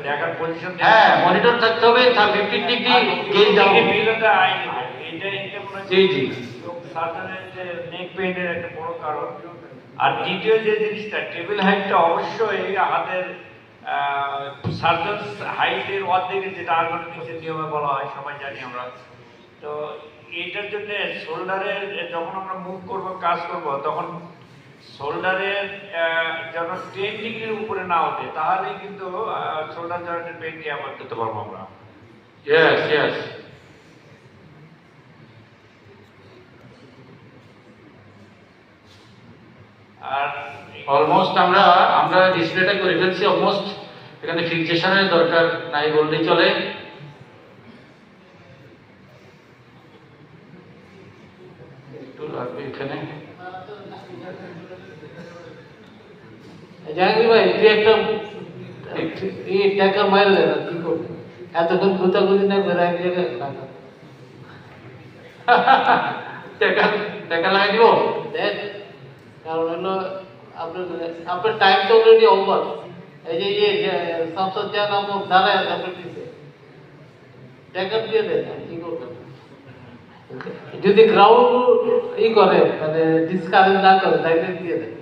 দেখার পজিশন। হ্যাঁ, মনিটর থাকতে হবে, 50 ডিগ্রি গেজ দাও। জি জি, সার্জানের যে নেক পেইনের একটা বড় কারণ। আর দ্বিতীয় যে জিনিসটা, টেবিল হাইটটা অবশ্যই হাতের সার্জন হাইটের অর্ধেক, যেটা আর্গোনমিক্সের নিয়মে বলা হয়, সবাই জানি আমরা। তো এইটার জন্য শোল্ডারের যখন আমরা মুভ করব, কাজ করব, তখন শোল্ডারের যেন 10 ডিগ্রির উপরে না ওঠে, তাহলেই কিন্তু শোল্ডার জয়েন্টের পেইনকে অ্যাভয়েড করতে পারবো আমরা। Yes yes. আর অলমোস্ট আমরা ডিসপ্লেটা করে ফেলছি অলমোস্ট। এখানে ফিক্সেশনের দরকার নাই বললেই চলে। একটু লাগবে এখানে। জাহাঙ্গীর ভাই, তুই একটা টাকা মারলে না, কি করবি? এতক্ষণ গুতাগুতি না করে এক জায়গায় রাখা। টাকা টাকা লাগাই দিব। দেখ, কারণ হলো আপনার টাইম তো অলরেডি ওভার। এই যে সংসদ যা নামক দাঁড়ায় আছে আপনার পিছিয়ে, টাকা দিয়ে দেন, কি করবেন? যদি গ্রাউন্ড করে, মানে ডিসকারেজ না করে, তাইলে দিয়ে দেন।